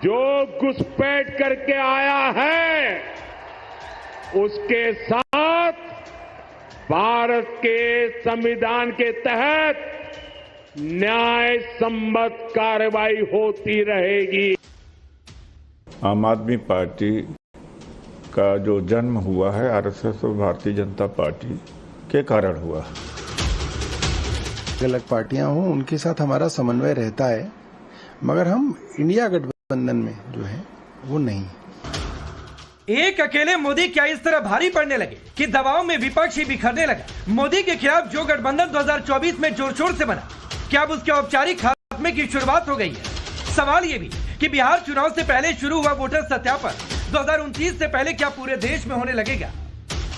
जो घुसपैठ करके आया है उसके साथ भारत के संविधान के तहत न्याय सम्मत कार्रवाई होती रहेगी। आम आदमी पार्टी का जो जन्म हुआ है आरएसएस और भारतीय जनता पार्टी के कारण हुआ। अलग पार्टियां हों उनके साथ हमारा समन्वय रहता है, मगर हम इंडिया गठबंधन में जो है वो नहीं। एक अकेले मोदी क्या इस तरह भारी पड़ने लगे कि दबाव में विपक्ष ही बिखरने लगा। मोदी के खिलाफ जो गठबंधन 2024 में जोर शोर से बना, क्या अब उसके औपचारिक खात्मे की शुरुआत हो गई है? सवाल ये भी कि बिहार चुनाव से पहले शुरू हुआ वोटर सत्यापन 2029 से पहले क्या पूरे देश में होने लगेगा?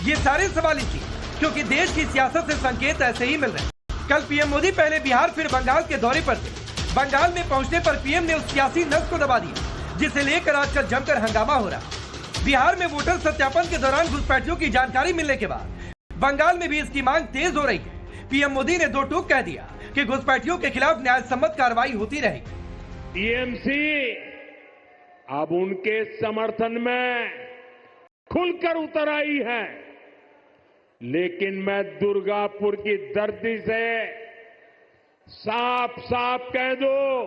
ये सारे सवाल इसलिए क्योंकि देश की सियासत से संकेत ऐसे ही मिल रहे हैं। कल पीएम मोदी पहले बिहार फिर बंगाल के दौरे पर थे। बंगाल में पहुंचने पर पीएम ने उस सियासी नस को दबा दिया जिसे लेकर आजकल जमकर हंगामा हो रहा। बिहार में वोटर सत्यापन के दौरान घुसपैठियों की जानकारी मिलने के बाद बंगाल में भी इसकी मांग तेज हो रही है। पीएम मोदी ने दो टूक कह दिया कि घुसपैठियों के खिलाफ न्याय सम्मत कार्रवाई होती रहेगी। टीएमसी अब उनके समर्थन में खुलकर उतर आई है, लेकिन मैं दुर्गापुर की धरती से साफ साफ कह दूं,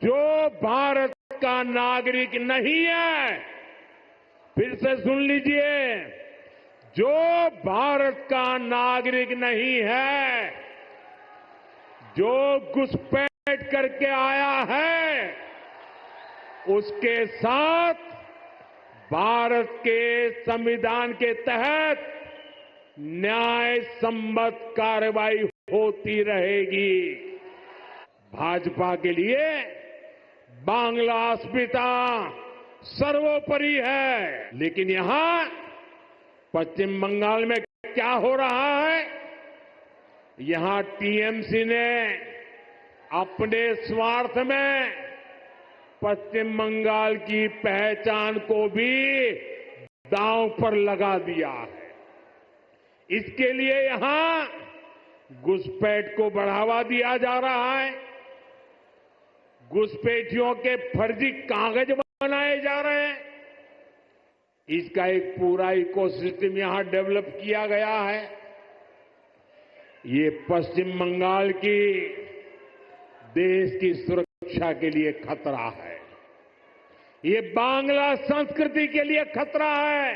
जो भारत का नागरिक नहीं है, फिर से सुन लीजिए, जो भारत का नागरिक नहीं है, जो घुसपैठ करके आया है उसके साथ भारत के संविधान के तहत न्याय सम्मत कार्रवाई होती रहेगी। भाजपा के लिए बांग्ला अस्मिता सर्वोपरि है, लेकिन यहां पश्चिम बंगाल में क्या हो रहा है? यहां टीएमसी ने अपने स्वार्थ में पश्चिम बंगाल की पहचान को भी दांव पर लगा दिया है। इसके लिए यहां घुसपैठ को बढ़ावा दिया जा रहा है, घुसपैठियों के फर्जी कागज बनाए जा रहे हैं। इसका एक पूरा इकोसिस्टम यहां डेवलप किया गया है। ये पश्चिम बंगाल की देश की सुरक्षा के लिए खतरा है, ये बांग्ला संस्कृति के लिए खतरा है,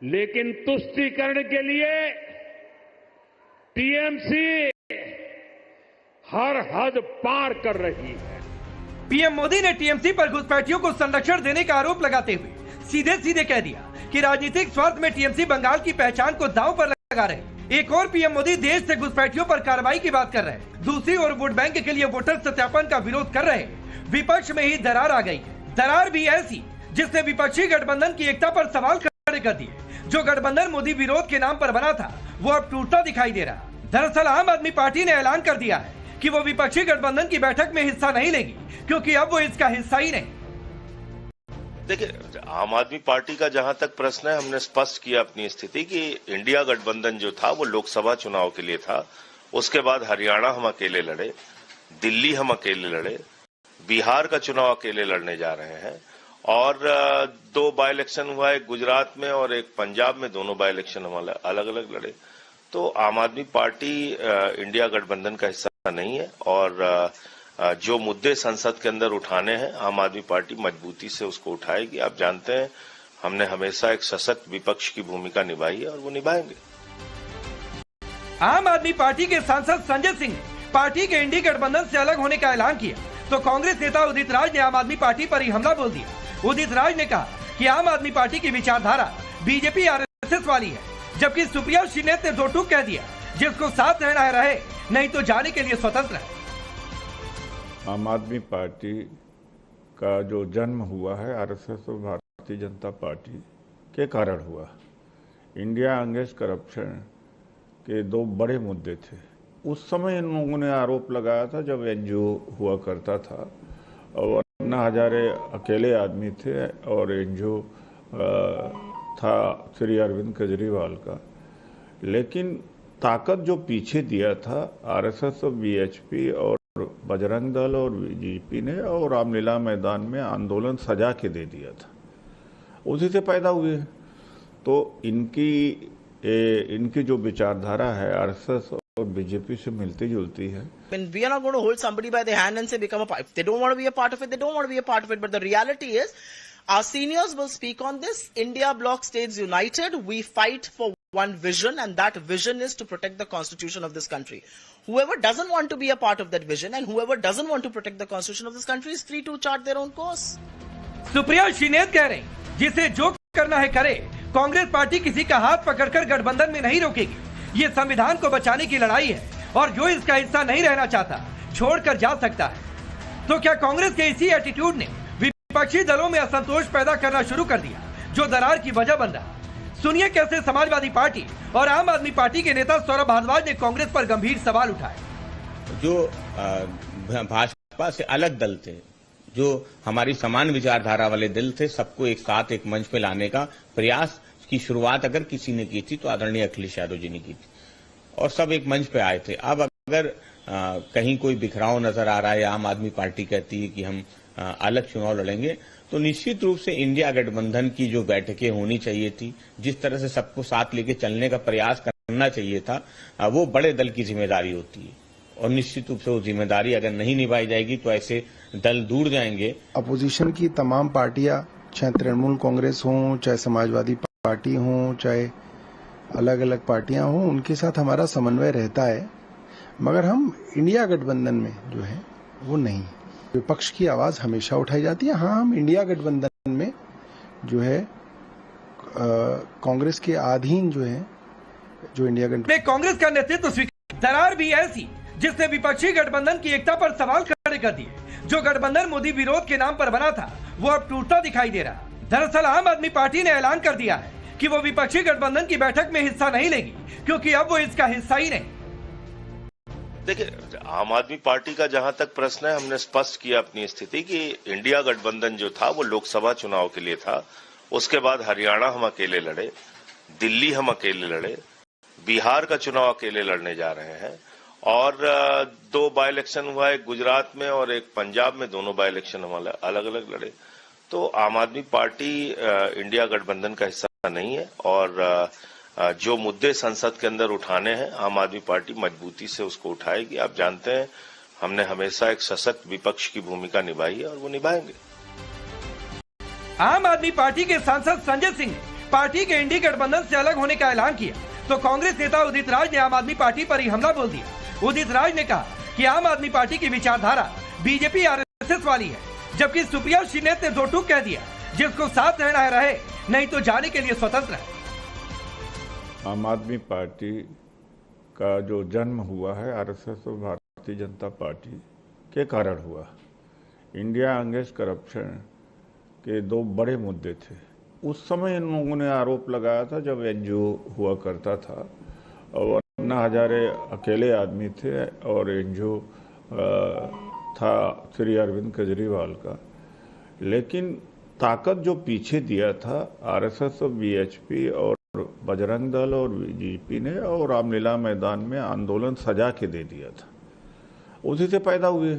लेकिन तुष्टीकरण के लिए टीएमसी हर हद पार कर रही है। पीएम मोदी ने टीएमसी पर घुसपैठियों को संरक्षण देने का आरोप लगाते हुए सीधे सीधे कह दिया कि राजनीतिक स्वार्थ में टीएमसी बंगाल की पहचान को दांव पर लगा रहे। एक और पीएम मोदी देश से घुसपैठियों पर कार्रवाई की बात कर रहे हैं, दूसरी ओर वोट बैंक के लिए वोटर सत्यापन का विरोध कर रहे। विपक्ष में ही दरार आ गई है, दरार भी ऐसी जिसने विपक्षी गठबंधन की एकता पर सवाल खड़े कर दिए। जो गठबंधन मोदी विरोध के नाम पर बना था वो अब टूटता दिखाई दे रहा। दरअसल आम आदमी पार्टी ने ऐलान कर दिया है कि वो विपक्षी गठबंधन की बैठक में हिस्सा नहीं लेगी, क्योंकि अब वो इसका हिस्सा ही नहीं। देखिए, आम आदमी पार्टी का जहां तक प्रश्न है, हमने स्पष्ट किया अपनी स्थिति कि इंडिया गठबंधन जो था वो लोकसभा चुनाव के लिए था। उसके बाद हरियाणा हम अकेले लड़े, दिल्ली हम अकेले लड़े, बिहार का चुनाव अकेले लड़ने जा रहे हैं, और 2 बाई इलेक्शन हुआ, एक गुजरात में और एक पंजाब में। दोनों बाई इलेक्शन हम अलग अलग लड़े। तो आम आदमी पार्टी इंडिया गठबंधन का हिस्सा नहीं है, और जो मुद्दे संसद के अंदर उठाने हैं आम आदमी पार्टी मजबूती से उसको उठाएगी। आप जानते हैं हमने हमेशा एक सशक्त विपक्ष की भूमिका निभाई है और वो निभाएंगे। आम आदमी पार्टी के सांसद संजय सिंह ने पार्टी के इंडी गठबंधन से अलग होने का ऐलान किया, तो कांग्रेस नेता उदित राज ने आम आदमी पार्टी पर ही हमला बोल दिया। उदित राज ने कहा कि आम आदमी पार्टी की विचारधारा बीजेपी आरएसएस वाली है, जबकि सुप्रिया श्रीनेत ने दो टूक कह दिया, जिसको साथ रहना है रहे, नहीं तो जाने के लिए स्वतंत्र है। आम आदमी पार्टी का जो जन्म हुआ है आरएसएस और भारतीय जनता पार्टी के कारण हुआ। इंडिया अगेंस्ट करप्शन के 2 बड़े मुद्दे थे। उस समय इन लोगों ने आरोप लगाया था जब एनजीओ हुआ करता था, और अन्ना हजारे अकेले आदमी थे और एनजीओ था श्री अरविंद केजरीवाल का। लेकिन ताकत जो पीछे दिया था आरएसएस और बीएचपी और बजरंग दल और बीजेपी ने और रामलीला मैदान में आंदोलन सजा के दे दिया था, उसी से पैदा हुए। तो इनकी जो विचारधारा है आरएसएस और बीजेपी से मिलती जुलती है। When we are not going to hold somebody by the hand and say become a part. If they don't want to be a part of it, they don't want to be a part of it. But the reality is, our seniors will speak on this. India bloc stays united. We fight for one vision, and that vision is to protect the constitution of this country. Whoever doesn't want to be a part of that vision and whoever doesn't want to protect the constitution of this country is free to chart their own course. Supriya Shrinate कह रही, जिसे जो करना है करे। Congress party किसी का हाथ पकड़कर गठबंधन में नहीं रोकेगी। ये संविधान को बचाने की लड़ाई है और जो इसका हिस्सा नहीं रहना चाहता छोड़कर जा सकता है। तो क्या कांग्रेस के इसी एटीट्यूड ने विपक्षी दलों में असंतोष पैदा करना शुरू कर दिया, जो दरार की वजह बन रहा? सुनिए कैसे समाजवादी पार्टी और आम आदमी पार्टी के नेता सौरभ भारद्वाज ने कांग्रेस पर गंभीर सवाल उठाए। जो भाजपा से अलग दल थे, जो हमारी समान विचारधारा वाले दल थे, सबको एक साथ एक मंच पे लाने का प्रयास की शुरुआत अगर किसी ने की थी तो आदरणीय अखिलेश यादव जी ने की थी और सब एक मंच पे आए थे। अब अगर कहीं कोई बिखराव नजर आ रहा है या आम आदमी पार्टी कहती है कि हम अलग चुनाव लड़ेंगे, तो निश्चित रूप से इंडिया गठबंधन की जो बैठकें होनी चाहिए थी, जिस तरह से सबको साथ लेके चलने का प्रयास करना चाहिए था, वो बड़े दल की जिम्मेदारी होती है और निश्चित रूप से वो जिम्मेदारी अगर नहीं निभाई जाएगी तो ऐसे दल दूर जाएंगे। अपोजिशन की तमाम पार्टियां, चाहे तृणमूल कांग्रेस हो, चाहे समाजवादी पार्टी हो, चाहे अलग अलग पार्टियां हो, उनके साथ हमारा समन्वय रहता है, मगर हम इंडिया गठबंधन में जो है वो नहीं। विपक्ष की आवाज हमेशा उठाई जाती है। हाँ, हम इंडिया गठबंधन में जो है कांग्रेस के अधीन जो है, जो इंडिया गठबंधन कांग्रेस का नेतृत्व स्वीकार। दरार भी ऐसी जिसने विपक्षी गठबंधन की एकता पर सवाल खड़े कर दिए। जो गठबंधन मोदी विरोध के नाम पर बना था वो अब टूटता दिखाई दे रहा। दरअसल आम आदमी पार्टी ने ऐलान कर दिया है कि वो विपक्षी गठबंधन की बैठक में हिस्सा नहीं लेगी, क्योंकि अब वो इसका हिस्सा ही नहीं। देखिए, आम आदमी पार्टी का जहां तक प्रश्न है, हमने स्पष्ट किया अपनी स्थिति कि इंडिया गठबंधन जो था वो लोकसभा चुनाव के लिए था। उसके बाद हरियाणा हम अकेले लड़े, दिल्ली हम अकेले लड़े, बिहार का चुनाव अकेले लड़ने जा रहे हैं और 2 बाई इलेक्शन हुआ, एक गुजरात में और एक पंजाब में। दोनों बाई इलेक्शन हम अलग अलग लड़े। तो आम आदमी पार्टी इंडिया गठबंधन का हिस्सा नहीं है और जो मुद्दे संसद के अंदर उठाने हैं, आम आदमी पार्टी मजबूती से उसको उठाएगी। आप जानते हैं, हमने हमेशा एक सशक्त विपक्ष की भूमिका निभाई है और वो निभाएंगे। आम आदमी पार्टी के सांसद संजय सिंह ने पार्टी के इंडी गठबंधन से अलग होने का ऐलान किया, तो कांग्रेस नेता उदित राज ने आम आदमी पार्टी पर ही हमला बोल दिया। उदित राज ने कहा कि आम आदमी पार्टी की विचारधारा बीजेपी आरएसएस वाली है, जबकि सुप्रिया श्रीनेत ने 2 टूक कह दिया, जिसको साथ रहना है रहे, नहीं तो जाने के लिए स्वतंत्र है। आम आदमी पार्टी का जो जन्म हुआ है आरएसएस और भारतीय जनता पार्टी के कारण हुआ। इंडिया अगेंस्ट करप्शन के 2 बड़े मुद्दे थे। उस समय इन लोगों ने आरोप लगाया था जब एनजीओ हुआ करता था और अन्ना हजारे अकेले आदमी थे और एनजीओ था श्री अरविंद केजरीवाल का, लेकिन ताकत जो पीछे दिया था आरएसएस और बीएचपी और बजरंग दल और बीजेपी ने और रामलीला मैदान में आंदोलन सजा के दे दिया था, उसी से पैदा हुए।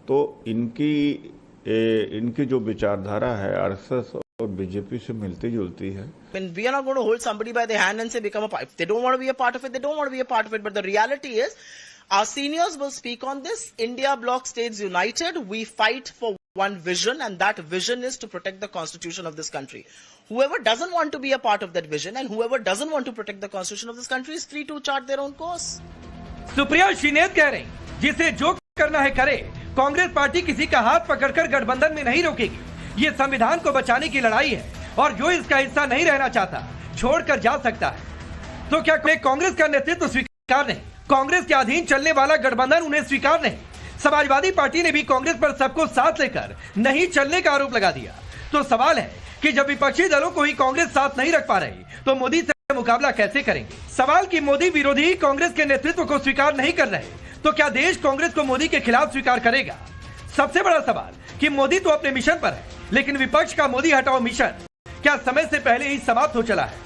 तो इनकी जो विचारधारा है आरएसएस और बीजेपी से मिलती जुलती है। When we are not going to hold somebody by the hand and say become a part. If they don't want to be a part of it, they don't want to be a part of it. But the reality is, our seniors will speak on this. India bloc stays united. We fight for one vision, and that vision is to protect the constitution of this country. Whoever doesn't want to be a part of that vision and whoever doesn't want to protect the constitution of this country is free to chart their own course. Supriya Shrinate कह रही, जिसे जो करना है करे। Congress party किसी का हाथ पकड़कर गठबंधन में नहीं रोकेगी। ये संविधान को बचाने की लड़ाई है और जो इसका हिस्सा नहीं रहना चाहता छोड़कर जा सकता है। तो क्या कांग्रेस का नेतृत्व स्वीकार नहीं? कांग्रेस के अधीन चलने वाला गठबंधन उन्हें स्वीकार नहीं? समाजवादी पार्टी ने भी कांग्रेस पर सबको साथ लेकर नहीं चलने का आरोप लगा दिया। तो सवाल है कि जब विपक्षी दलों को ही कांग्रेस साथ नहीं रख पा रही तो मोदी से मुकाबला कैसे करेंगे? सवाल कि मोदी विरोधी कांग्रेस के नेतृत्व को स्वीकार नहीं कर रहे, तो क्या देश कांग्रेस को मोदी के खिलाफ स्वीकार करेगा? सबसे बड़ा सवाल कि मोदी तो अपने मिशन पर है, लेकिन विपक्ष का मोदी हटाओ मिशन क्या समय से पहले ही समाप्त हो चला है?